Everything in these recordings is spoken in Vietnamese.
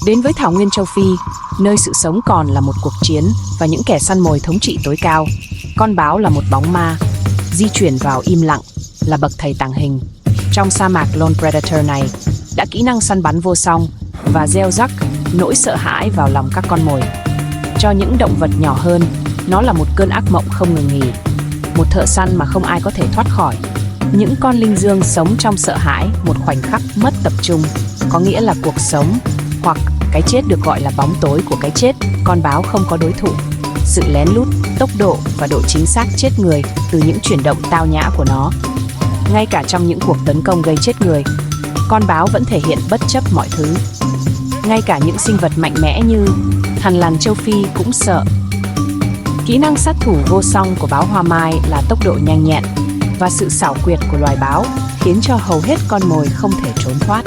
Đến với thảo nguyên châu Phi, nơi sự sống còn là một cuộc chiến và những kẻ săn mồi thống trị tối cao, con báo là một bóng ma, di chuyển vào im lặng là bậc thầy tàng hình. Trong sa mạc Lone Predator này, đã kỹ năng săn bắn vô song và gieo rắc nỗi sợ hãi vào lòng các con mồi. Cho những động vật nhỏ hơn, nó là một cơn ác mộng không ngừng nghỉ, một thợ săn mà không ai có thể thoát khỏi. Những con linh dương sống trong sợ hãi, một khoảnh khắc mất tập trung, có nghĩa là cuộc sống hoặc cái chết được gọi là bóng tối của cái chết. Con báo không có đối thủ. Sự lén lút, tốc độ và độ chính xác chết người từ những chuyển động tao nhã của nó. Ngay cả trong những cuộc tấn công gây chết người, con báo vẫn thể hiện bất chấp mọi thứ. Ngay cả những sinh vật mạnh mẽ như thằn lằn châu Phi cũng sợ. Kỹ năng sát thủ vô song của báo hoa mai là tốc độ nhanh nhẹn và sự xảo quyệt của loài báo khiến cho hầu hết con mồi không thể trốn thoát.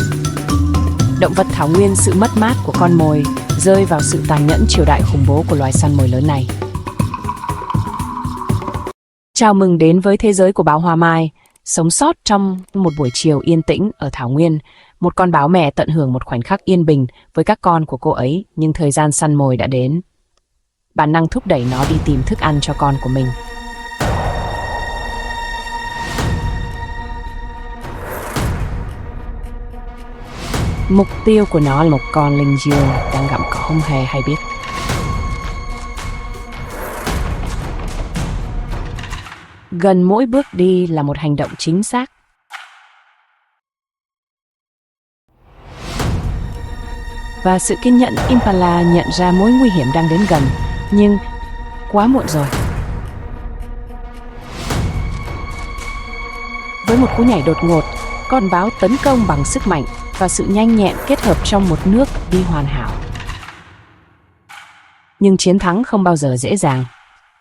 Động vật thảo nguyên, sự mất mát của con mồi rơi vào sự tàn nhẫn triều đại khủng bố của loài săn mồi lớn này. Chào mừng đến với thế giới của báo hoa mai. Sống sót trong một buổi chiều yên tĩnh ở thảo nguyên, một con báo mẹ tận hưởng một khoảnh khắc yên bình với các con của cô ấy, nhưng thời gian săn mồi đã đến. Bản năng thúc đẩy nó đi tìm thức ăn cho con của mình. Mục tiêu của nó là một con linh dương đang gặm cỏ, không hề hay biết. Gần mỗi bước đi là một hành động chính xác. Và sự kiên nhẫn, Impala nhận ra mối nguy hiểm đang đến gần, nhưng quá muộn rồi. Với một cú nhảy đột ngột, con báo tấn công bằng sức mạnh và sự nhanh nhẹn kết hợp trong một nước đi hoàn hảo. Nhưng chiến thắng không bao giờ dễ dàng.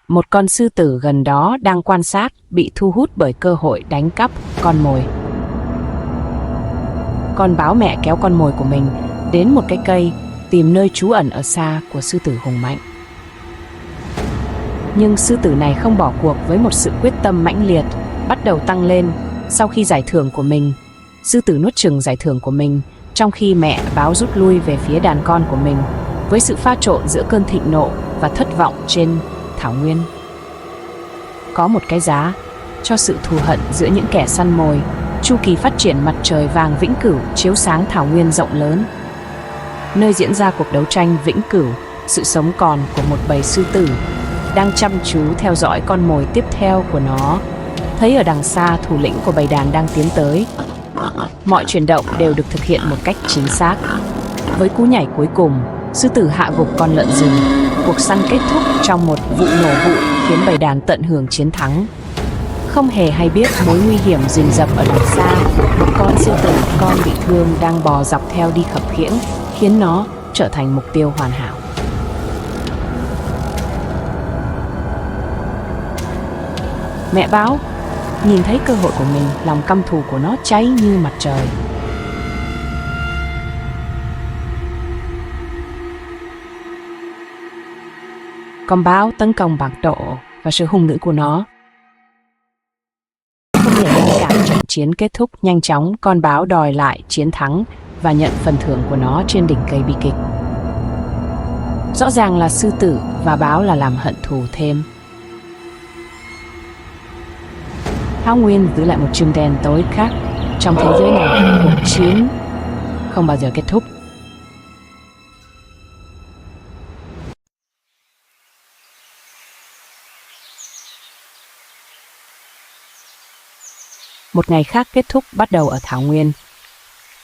Một con sư tử gần đó đang quan sát bị thu hút bởi cơ hội đánh cắp con mồi. Con báo mẹ kéo con mồi của mình đến một cái cây, tìm nơi trú ẩn ở xa của sư tử hùng mạnh. Nhưng sư tử này không bỏ cuộc, với một sự quyết tâm mãnh liệt bắt đầu tăng lên. Sau khi giải thưởng của mình, sư tử nuốt chửng giải thưởng của mình, trong khi mẹ báo rút lui về phía đàn con của mình, với sự pha trộn giữa cơn thịnh nộ và thất vọng trên thảo nguyên. Có một cái giá cho sự thù hận giữa những kẻ săn mồi. Chu kỳ phát triển mặt trời vàng vĩnh cửu chiếu sáng thảo nguyên rộng lớn, nơi diễn ra cuộc đấu tranh vĩnh cửu, sự sống còn của một bầy sư tử đang chăm chú theo dõi con mồi tiếp theo của nó. Thấy ở đằng xa thủ lĩnh của bầy đàn đang tiến tới. Mọi chuyển động đều được thực hiện một cách chính xác. Với cú nhảy cuối cùng, sư tử hạ gục con lợn rừng. Cuộc săn kết thúc trong một vụ nổ vụ khiến bầy đàn tận hưởng chiến thắng. Không hề hay biết mối nguy hiểm rình rập ở đằng xa, một con sư tử con bị thương đang bò dọc theo đi khập khiễng, khiến nó trở thành mục tiêu hoàn hảo. Mẹ báo nhìn thấy cơ hội của mình, lòng căm thù của nó cháy như mặt trời. Con báo tấn công bằng độ và sự hung dữ của nó. Không để tất cả trận chiến kết thúc nhanh chóng, con báo đòi lại chiến thắng và nhận phần thưởng của nó trên đỉnh cây bi kịch. Rõ ràng là sư tử và báo là làm hận thù thêm. Thảo nguyên giữ lại một chùm đen tối khác. Trong thế giới này, cuộc chiến không bao giờ kết thúc. Một ngày khác kết thúc bắt đầu ở thảo nguyên.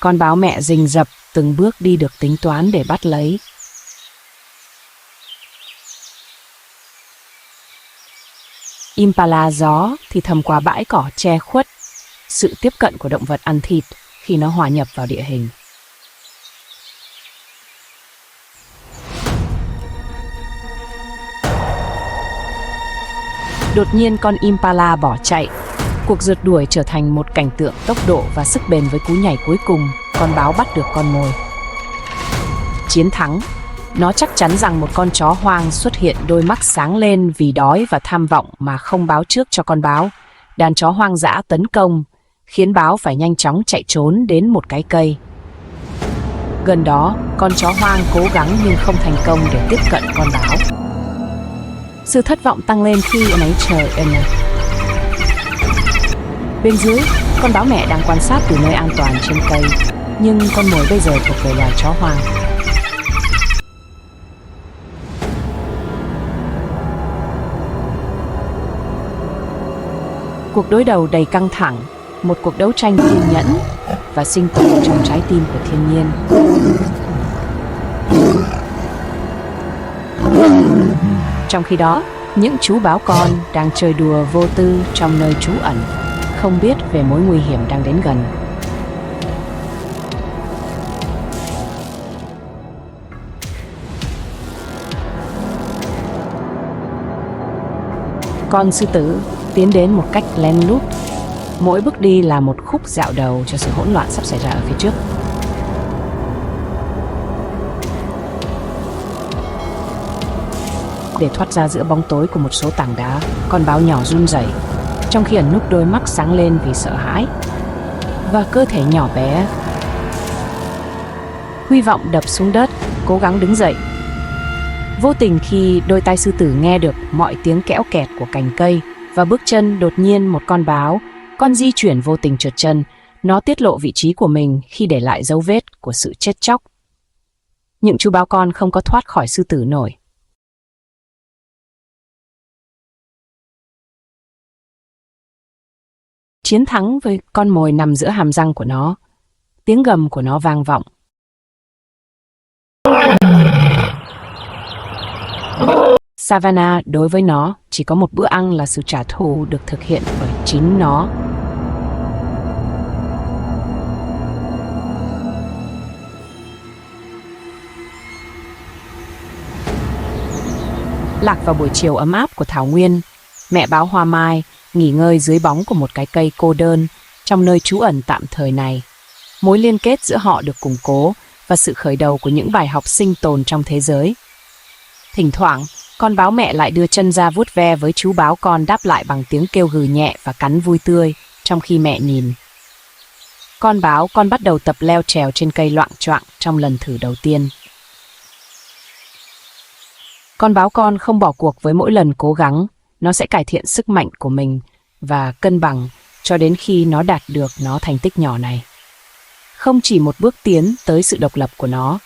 Con báo mẹ rình rập từng bước đi được tính toán để bắt lấy. Impala gió thì thầm qua bãi cỏ che khuất sự tiếp cận của động vật ăn thịt khi nó hòa nhập vào địa hình. Đột nhiên con Impala bỏ chạy. Cuộc rượt đuổi trở thành một cảnh tượng tốc độ và sức bền. Với cú nhảy cuối cùng, con báo bắt được con mồi. Chiến thắng. Nó chắc chắn rằng một con chó hoang xuất hiện, đôi mắt sáng lên vì đói và tham vọng mà không báo trước cho con báo. Đàn chó hoang dã tấn công, khiến báo phải nhanh chóng chạy trốn đến một cái cây. Gần đó, con chó hoang cố gắng nhưng không thành công để tiếp cận con báo. Sự thất vọng tăng lên khi anh ấy chờ Anna. Bên dưới, con báo mẹ đang quan sát từ nơi an toàn trên cây, nhưng con mồi bây giờ thuộc về loài chó hoang. Cuộc đối đầu đầy căng thẳng, một cuộc đấu tranh kiên nhẫn và sinh tồn trong trái tim của thiên nhiên. Trong khi đó, những chú báo con đang chơi đùa vô tư trong nơi trú ẩn, không biết về mối nguy hiểm đang đến gần. Con sư tử tiến đến một cách lén lút. Mỗi bước đi là một khúc dạo đầu cho sự hỗn loạn sắp xảy ra ở phía trước. Để thoát ra giữa bóng tối của một số tảng đá, con báo nhỏ run rẩy, trong khi ẩn núp đôi mắt sáng lên vì sợ hãi. Và cơ thể nhỏ bé hy vọng đập xuống đất, cố gắng đứng dậy. Vô tình khi đôi tai sư tử nghe được mọi tiếng kẽo kẹt của cành cây và bước chân, đột nhiên một con di chuyển vô tình trượt chân. Nó tiết lộ vị trí của mình khi để lại dấu vết của sự chết chóc. Những chú báo con không có thoát khỏi sư tử nổi. Chiến thắng với con mồi nằm giữa hàm răng của nó. Tiếng gầm của nó vang vọng. Savannah đối với nó chỉ có một bữa ăn là sự trả thù được thực hiện bởi chính nó. Lạc vào buổi chiều ấm áp của thảo nguyên, mẹ báo hoa mai nghỉ ngơi dưới bóng của một cái cây cô đơn trong nơi trú ẩn tạm thời này. Mối liên kết giữa họ được củng cố và sự khởi đầu của những bài học sinh tồn trong thế giới. Thỉnh thoảng, con báo mẹ lại đưa chân ra vuốt ve với chú báo con, đáp lại bằng tiếng kêu gừ nhẹ và cắn vui tươi trong khi mẹ nhìn. Con báo con bắt đầu tập leo trèo trên cây loạng choạng trong lần thử đầu tiên. Con báo con không bỏ cuộc với mỗi lần cố gắng, nó sẽ cải thiện sức mạnh của mình và cân bằng cho đến khi nó đạt được thành tích nhỏ này. Không chỉ một bước tiến tới sự độc lập của nó,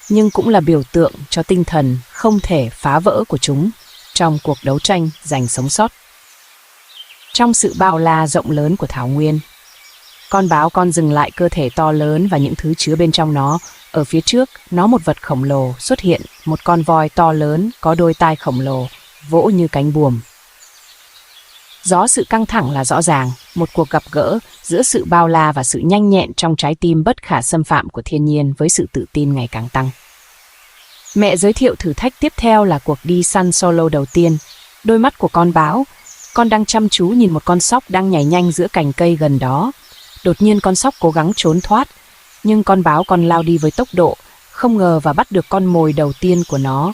nhưng cũng là biểu tượng cho tinh thần không thể phá vỡ của chúng trong cuộc đấu tranh giành sống sót. Trong sự bao la rộng lớn của thảo nguyên, con báo con dừng lại cơ thể to lớn và những thứ chứa bên trong nó. Ở phía trước, nó một vật khổng lồ xuất hiện, một con voi to lớn có đôi tai khổng lồ, vỗ như cánh buồm. Rõ sự căng thẳng là rõ ràng, một cuộc gặp gỡ giữa sự bao la và sự nhanh nhẹn trong trái tim bất khả xâm phạm của thiên nhiên với sự tự tin ngày càng tăng. Mẹ giới thiệu thử thách tiếp theo là cuộc đi săn solo đầu tiên. Đôi mắt của con báo, con đang chăm chú nhìn một con sóc đang nhảy nhanh giữa cành cây gần đó. Đột nhiên con sóc cố gắng trốn thoát, nhưng con báo con lao đi với tốc độ, không ngờ và bắt được con mồi đầu tiên của nó.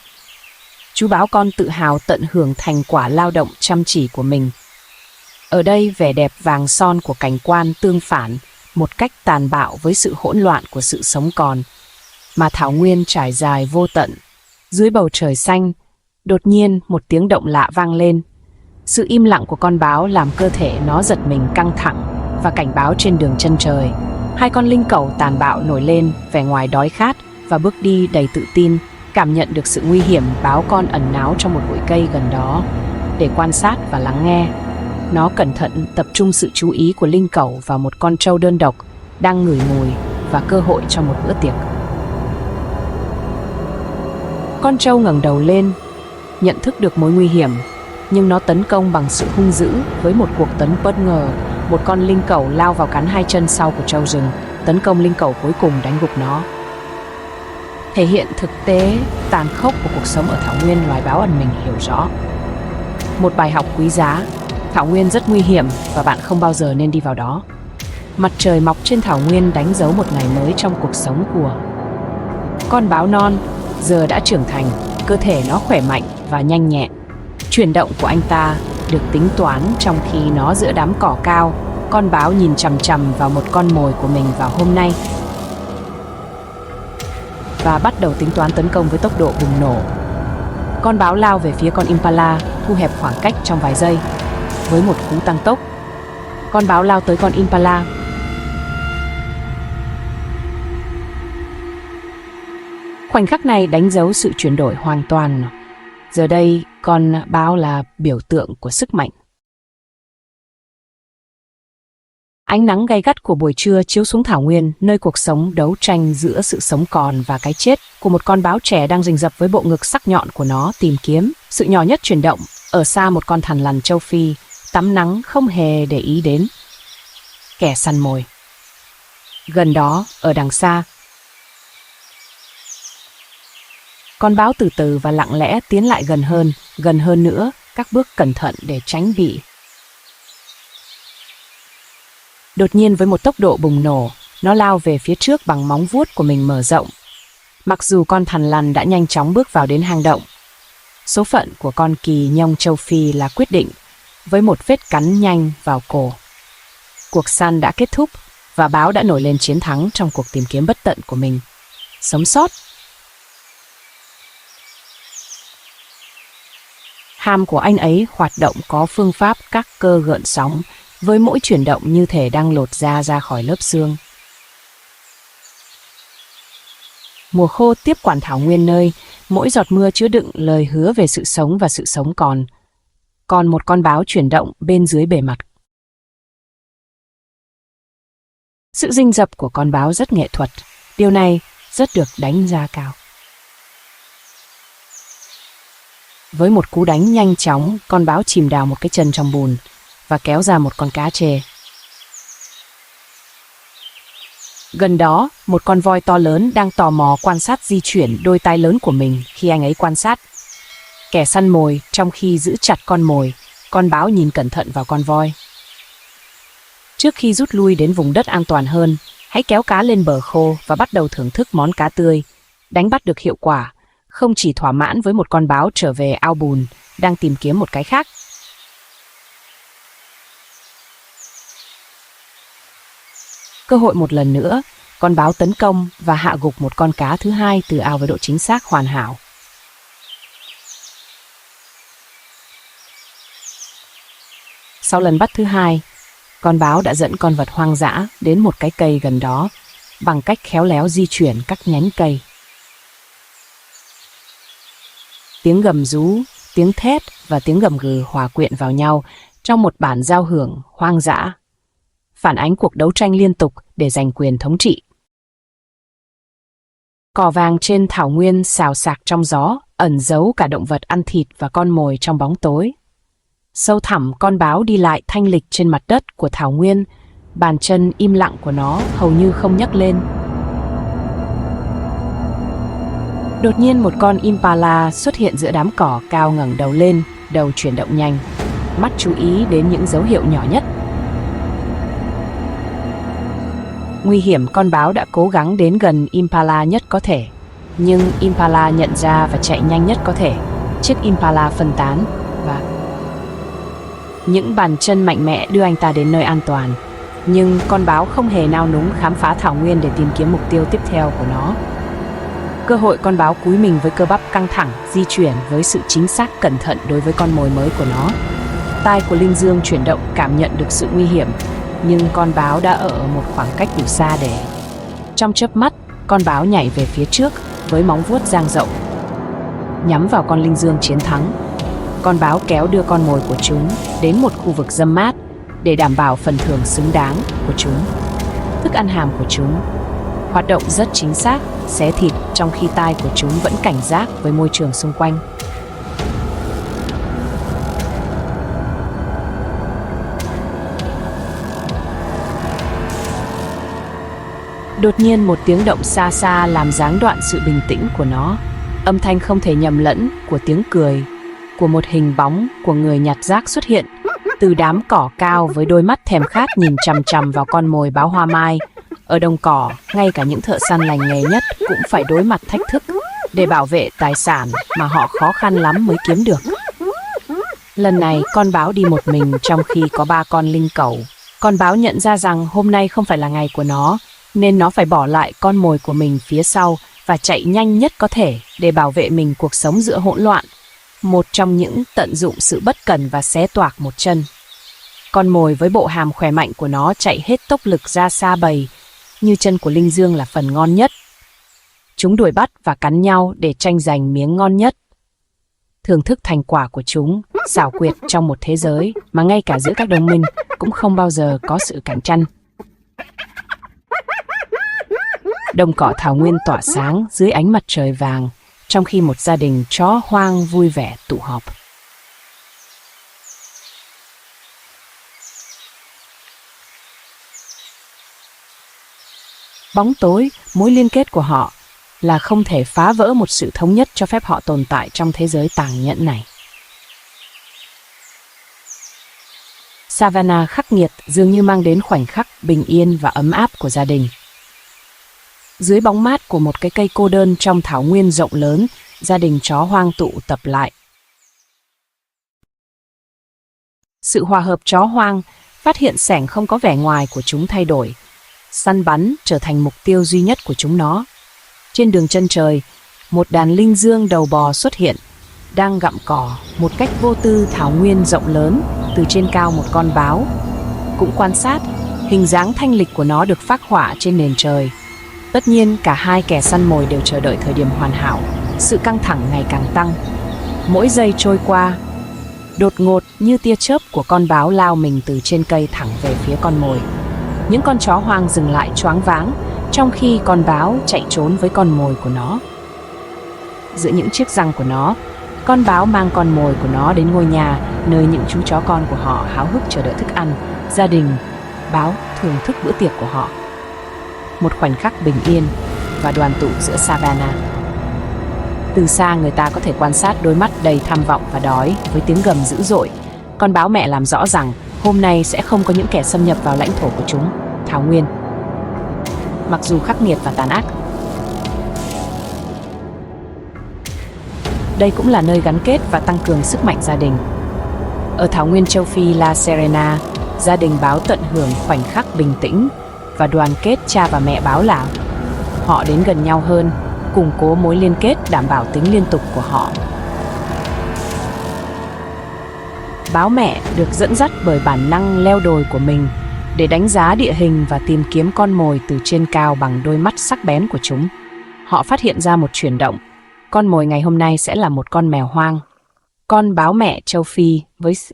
Chú báo con tự hào tận hưởng thành quả lao động chăm chỉ của mình. Ở đây vẻ đẹp vàng son của cảnh quan tương phản một cách tàn bạo với sự hỗn loạn của sự sống còn, mà thảo nguyên trải dài vô tận. Dưới bầu trời xanh, đột nhiên một tiếng động lạ vang lên. Sự im lặng của con báo làm cơ thể nó giật mình căng thẳng và cảnh báo trên đường chân trời. Hai con linh cẩu tàn bạo nổi lên, vẻ ngoài đói khát và bước đi đầy tự tin. Cảm nhận được sự nguy hiểm, báo con ẩn náu trong một bụi cây gần đó để quan sát và lắng nghe. Nó cẩn thận tập trung sự chú ý của linh cẩu vào một con trâu đơn độc đang ngửi mùi và cơ hội cho một bữa tiệc. Con trâu ngẩng đầu lên, nhận thức được mối nguy hiểm, nhưng nó tấn công bằng sự hung dữ với một cuộc tấn bất ngờ. Một con linh cẩu lao vào cắn hai chân sau của trâu rừng, tấn công linh cẩu cuối cùng đánh gục nó. Thể hiện thực tế tàn khốc của cuộc sống ở thảo nguyên, loài báo ẩn mình hiểu rõ. Một bài học quý giá, thảo nguyên rất nguy hiểm và bạn không bao giờ nên đi vào đó. Mặt trời mọc trên thảo nguyên đánh dấu một ngày mới trong cuộc sống của con báo non. Giờ đã trưởng thành, cơ thể nó khỏe mạnh và nhanh nhẹn. Chuyển động của anh ta được tính toán trong khi nó giữa đám cỏ cao. Con báo nhìn chằm chằm vào một con mồi của mình vào hôm nay. và bắt đầu tính toán tấn công với tốc độ bùng nổ. Con báo lao về phía con Impala, thu hẹp khoảng cách trong vài giây. Với một cú tăng tốc, con báo lao tới con Impala. Khoảnh khắc này đánh dấu sự chuyển đổi hoàn toàn. Giờ đây, con báo là biểu tượng của sức mạnh. Ánh nắng gay gắt của buổi trưa chiếu xuống thảo nguyên, nơi cuộc sống đấu tranh giữa sự sống còn và cái chết của một con báo trẻ đang rình rập với bộ ngực sắc nhọn của nó tìm kiếm. Sự nhỏ nhất chuyển động, ở xa một con thằn lằn châu Phi, tắm nắng không hề để ý đến kẻ săn mồi. Gần đó, ở đằng xa, con báo từ từ và lặng lẽ tiến lại gần hơn nữa, các bước cẩn thận để tránh bị. Đột nhiên với một tốc độ bùng nổ, nó lao về phía trước bằng móng vuốt của mình mở rộng. Mặc dù con thằn lằn đã nhanh chóng bước vào đến hang động, số phận của con kỳ nhông châu Phi là quyết định, với một vết cắn nhanh vào cổ. Cuộc săn đã kết thúc và báo đã nổi lên chiến thắng trong cuộc tìm kiếm bất tận của mình. Sống sót. Hàm của anh ấy hoạt động có phương pháp các cơ gợn sóng, với mỗi chuyển động như thể đang lột da ra khỏi lớp xương. Mùa khô tiếp quản thảo nguyên nơi mỗi giọt mưa chứa đựng lời hứa về sự sống và sự sống còn. Còn một con báo chuyển động bên dưới bề mặt. Sự rình rập của con báo rất nghệ thuật, điều này rất được đánh giá cao. Với một cú đánh nhanh chóng, con báo chìm đào một cái chân trong bùn và kéo ra một con cá trê. Gần đó, một con voi to lớn đang tò mò quan sát di chuyển đôi tai lớn của mình khi anh ấy quan sát. Kẻ săn mồi trong khi giữ chặt con mồi, con báo nhìn cẩn thận vào con voi. Trước khi rút lui đến vùng đất an toàn hơn, hãy kéo cá lên bờ khô và bắt đầu thưởng thức món cá tươi. Đánh bắt được hiệu quả, không chỉ thỏa mãn với một con báo trở về ao bùn, đang tìm kiếm một cái khác. Cơ hội một lần nữa, con báo tấn công và hạ gục một con cá thứ hai từ ao với độ chính xác hoàn hảo. Sau lần bắt thứ hai, con báo đã dẫn con vật hoang dã đến một cái cây gần đó bằng cách khéo léo di chuyển các nhánh cây. Tiếng gầm rú, tiếng thét và tiếng gầm gừ hòa quyện vào nhau trong một bản giao hưởng hoang dã, phản ánh cuộc đấu tranh liên tục để giành quyền thống trị. Cỏ vàng trên thảo nguyên xào xạc trong gió, ẩn giấu cả động vật ăn thịt và con mồi trong bóng tối. Sâu thẳm, con báo đi lại thanh lịch trên mặt đất của thảo nguyên, bàn chân im lặng của nó hầu như không nhấc lên. Đột nhiên một con Impala xuất hiện giữa đám cỏ cao, ngẩng đầu lên, đầu chuyển động nhanh, mắt chú ý đến những dấu hiệu nhỏ nhất. Nguy hiểm, con báo đã cố gắng đến gần Impala nhất có thể, nhưng Impala nhận ra và chạy nhanh nhất có thể. Chiếc Impala phân tán và những bàn chân mạnh mẽ đưa anh ta đến nơi an toàn. Nhưng con báo không hề nao núng khám phá thảo nguyên để tìm kiếm mục tiêu tiếp theo của nó. Cơ hội, con báo cúi mình với cơ bắp căng thẳng, di chuyển với sự chính xác cẩn thận đối với con mồi mới của nó. Tai của Linh Dương chuyển động, cảm nhận được sự nguy hiểm, nhưng con báo đã ở một khoảng cách đủ xa để... Trong chớp mắt, con báo nhảy về phía trước với móng vuốt dang rộng, nhắm vào con Linh Dương chiến thắng. Con báo kéo đưa con mồi của chúng đến một khu vực râm mát để đảm bảo phần thưởng xứng đáng của chúng. Thức ăn hàm của chúng hoạt động rất chính xác, xé thịt trong khi tai của chúng vẫn cảnh giác với môi trường xung quanh. Đột nhiên một tiếng động xa xa làm gián đoạn sự bình tĩnh của nó. Âm thanh không thể nhầm lẫn của tiếng cười của một hình bóng của người nhặt rác xuất hiện từ đám cỏ cao với đôi mắt thèm khát nhìn chằm chằm vào con mồi báo hoa mai. Ở đồng cỏ, ngay cả những thợ săn lành nghề nhất cũng phải đối mặt thách thức để bảo vệ tài sản mà họ khó khăn lắm mới kiếm được. Lần này, con báo đi một mình trong khi có 3 con linh cẩu. Con báo nhận ra rằng hôm nay không phải là ngày của nó, nên nó phải bỏ lại con mồi của mình phía sau và và chạy nhanh nhất có thể để bảo vệ mình cuộc sống giữa hỗn loạn. Một trong những tận dụng sự bất cẩn và xé toạc một chân. Con mồi với bộ hàm khỏe mạnh của nó chạy hết tốc lực ra xa bầy, như chân của Linh Dương là phần ngon nhất. Chúng đuổi bắt và cắn nhau để tranh giành miếng ngon nhất. Thưởng thức thành quả của chúng, xảo quyệt trong một thế giới mà ngay cả giữa các đồng minh cũng không bao giờ có sự cạnh tranh. Đồng cỏ thảo nguyên tỏa sáng dưới ánh mặt trời vàng, trong khi một gia đình chó hoang vui vẻ tụ họp. Bóng tối, mối liên kết của họ là không thể phá vỡ một sự thống nhất cho phép họ tồn tại trong thế giới tàn nhẫn này. Savannah khắc nghiệt dường như mang đến khoảnh khắc bình yên và ấm áp của gia đình. Dưới bóng mát của một cái cây cô đơn trong thảo nguyên rộng lớn, gia đình chó hoang tụ tập lại. Sự hòa hợp chó hoang phát hiện sảnh không có vẻ ngoài của chúng thay đổi. Săn bắn trở thành mục tiêu duy nhất của chúng nó. Trên đường chân trời, một đàn linh dương đầu bò xuất hiện, đang gặm cỏ một cách vô tư thảo nguyên rộng lớn. Từ trên cao một con báo cũng quan sát, hình dáng thanh lịch của nó được phác họa trên nền trời. Tất nhiên cả hai kẻ săn mồi đều chờ đợi thời điểm hoàn hảo. Sự căng thẳng ngày càng tăng. Mỗi giây trôi qua, đột ngột như tia chớp của con báo lao mình từ trên cây thẳng về phía con mồi. Những con chó hoang dừng lại choáng váng, trong khi con báo chạy trốn với con mồi của nó. Giữa những chiếc răng của nó, con báo mang con mồi của nó đến ngôi nhà nơi những chú chó con của họ háo hức chờ đợi thức ăn. Gia đình báo thưởng thức bữa tiệc của họ. Một khoảnh khắc bình yên và đoàn tụ giữa Savannah. Từ xa người ta có thể quan sát đôi mắt đầy tham vọng và đói với tiếng gầm dữ dội. Con báo mẹ làm rõ rằng hôm nay sẽ không có những kẻ xâm nhập vào lãnh thổ của chúng, thảo nguyên. Mặc dù khắc nghiệt và tàn ác, đây cũng là nơi gắn kết và tăng cường sức mạnh gia đình. Ở thảo nguyên châu Phi La Serena, gia đình báo tận hưởng khoảnh khắc bình tĩnh và đoàn kết cha và mẹ báo lão. Họ đến gần nhau hơn, củng cố mối liên kết đảm bảo tính liên tục của họ. Báo mẹ được dẫn dắt bởi bản năng leo đồi của mình để đánh giá địa hình và tìm kiếm con mồi từ trên cao bằng đôi mắt sắc bén của chúng. Họ phát hiện ra một chuyển động. Con mồi ngày hôm nay sẽ là một con mèo hoang. Con báo mẹ châu Phi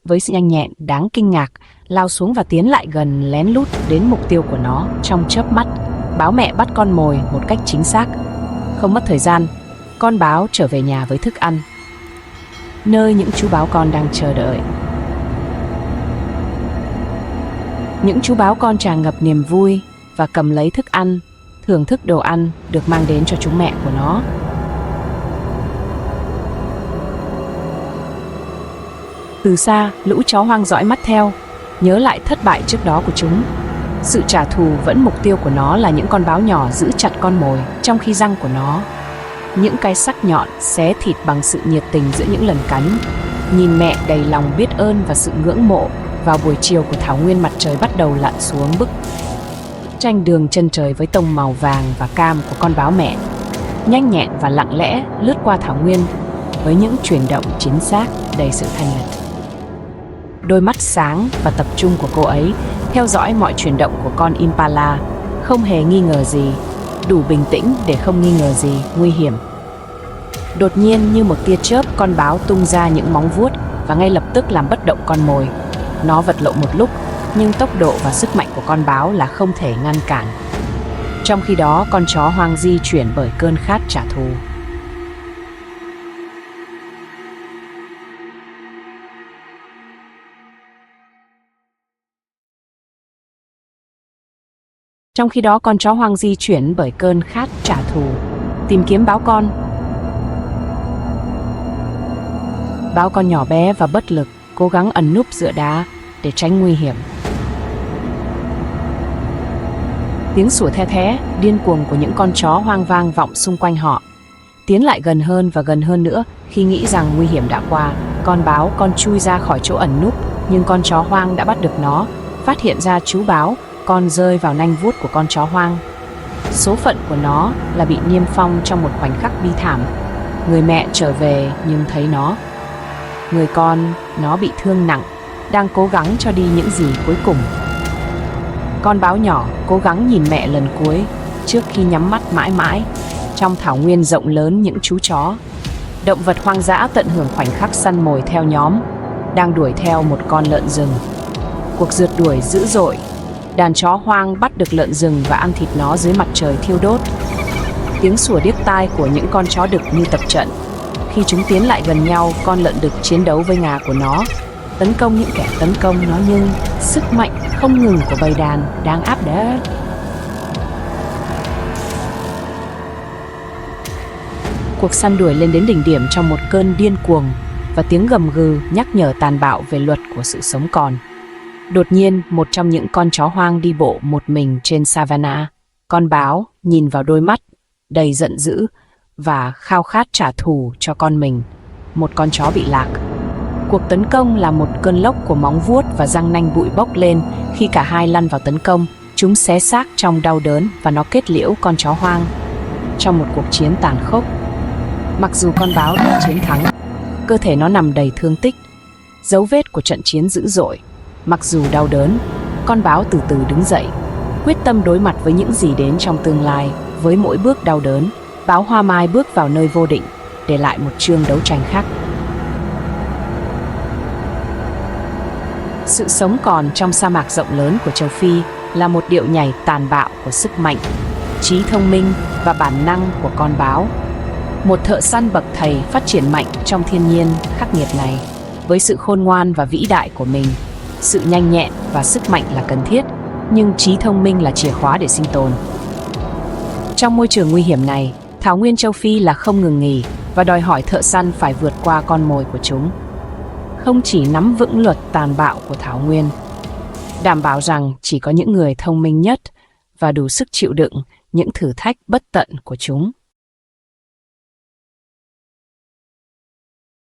với sự nhanh nhẹn đáng kinh ngạc lao xuống và tiến lại gần lén lút đến mục tiêu của nó trong chớp mắt. Báo mẹ bắt con mồi một cách chính xác. Không mất thời gian, con báo trở về nhà với thức ăn, nơi những chú báo con đang chờ đợi. Những chú báo con tràn ngập niềm vui và cầm lấy thức ăn, thưởng thức đồ ăn được mang đến cho chúng mẹ của nó. Từ xa, lũ chó hoang dõi mắt theo, nhớ lại thất bại trước đó của chúng. Sự trả thù vẫn mục tiêu của nó là những con báo nhỏ giữ chặt con mồi, trong khi răng của nó, những cái sắc nhọn xé thịt bằng sự nhiệt tình giữa những lần cắn. Nhìn mẹ đầy lòng biết ơn và sự ngưỡng mộ, vào buổi chiều của thảo nguyên mặt trời bắt đầu lặn xuống bức tranh đường chân trời với tông màu vàng và cam của con báo mẹ. Nhanh nhẹn và lặng lẽ lướt qua thảo nguyên với những chuyển động chính xác đầy sự thanh lịch. Đôi mắt sáng và tập trung của cô ấy theo dõi mọi chuyển động của con Impala, không hề nghi ngờ gì, đủ bình tĩnh để không nghi ngờ gì nguy hiểm. Đột nhiên như một tia chớp, con báo tung ra những móng vuốt và ngay lập tức làm bất động con mồi. Nó vật lộn một lúc, nhưng tốc độ và sức mạnh của con báo là không thể ngăn cản. Trong khi đó, con chó hoang di chuyển bởi cơn khát trả thù. Trong khi đó, con chó hoang di chuyển bởi cơn khát trả thù, tìm kiếm báo con. Báo con nhỏ bé và bất lực, cố gắng ẩn núp giữa đá để tránh nguy hiểm. Tiếng sủa the thé, điên cuồng của những con chó hoang vang vọng xung quanh họ. Tiến lại gần hơn và gần hơn nữa, khi nghĩ rằng nguy hiểm đã qua, con báo con chui ra khỏi chỗ ẩn núp, nhưng con chó hoang đã bắt được nó. Phát hiện ra chú báo, con rơi vào nanh vuốt của con chó hoang. Số phận của nó là bị niêm phong trong một khoảnh khắc bi thảm. Người mẹ trở về nhưng thấy nó. Người con, nó bị thương nặng, đang cố gắng cho đi những gì cuối cùng. Con báo nhỏ cố gắng nhìn mẹ lần cuối trước khi nhắm mắt mãi mãi. Trong thảo nguyên rộng lớn những chú chó, động vật hoang dã tận hưởng khoảnh khắc săn mồi theo nhóm, đang đuổi theo một con lợn rừng. Cuộc rượt đuổi dữ dội, đàn chó hoang bắt được lợn rừng và ăn thịt nó dưới mặt trời thiêu đốt. Tiếng sủa điếc tai của những con chó đực như tập trận. Khi chúng tiến lại gần nhau, con lợn đực chiến đấu với ngà của nó, tấn công những kẻ tấn công nó, nhưng sức mạnh không ngừng của bầy đàn đang áp đảo. Cuộc săn đuổi lên đến đỉnh điểm trong một cơn điên cuồng, và tiếng gầm gừ nhắc nhở tàn bạo về luật của sự sống còn. Đột nhiên, một trong những con chó hoang đi bộ một mình trên Savannah. Con báo nhìn vào đôi mắt đầy giận dữ và khao khát trả thù cho con mình, một con chó bị lạc. Cuộc tấn công là một cơn lốc của móng vuốt và răng nanh bụi bốc lên. Khi cả hai lăn vào tấn công, chúng xé xác trong đau đớn và nó kết liễu con chó hoang trong một cuộc chiến tàn khốc. Mặc dù con báo đã chiến thắng, cơ thể nó nằm đầy thương tích, dấu vết của trận chiến dữ dội. Mặc dù đau đớn, con báo từ từ đứng dậy, quyết tâm đối mặt với những gì đến trong tương lai. Với mỗi bước đau đớn, báo Hoa Mai bước vào nơi vô định, để lại một chương đấu tranh khác. Sự sống còn trong sa mạc rộng lớn của châu Phi là một điệu nhảy tàn bạo của sức mạnh, trí thông minh và bản năng của con báo. Một thợ săn bậc thầy phát triển mạnh trong thiên nhiên khắc nghiệt này. Với sự khôn ngoan và vĩ đại của mình, sự nhanh nhẹn và sức mạnh là cần thiết, nhưng trí thông minh là chìa khóa để sinh tồn. Trong môi trường nguy hiểm này, thảo nguyên châu Phi là không ngừng nghỉ và đòi hỏi thợ săn phải vượt qua con mồi của chúng. Không chỉ nắm vững luật tàn bạo của thảo nguyên, đảm bảo rằng chỉ có những người thông minh nhất và đủ sức chịu đựng những thử thách bất tận của chúng.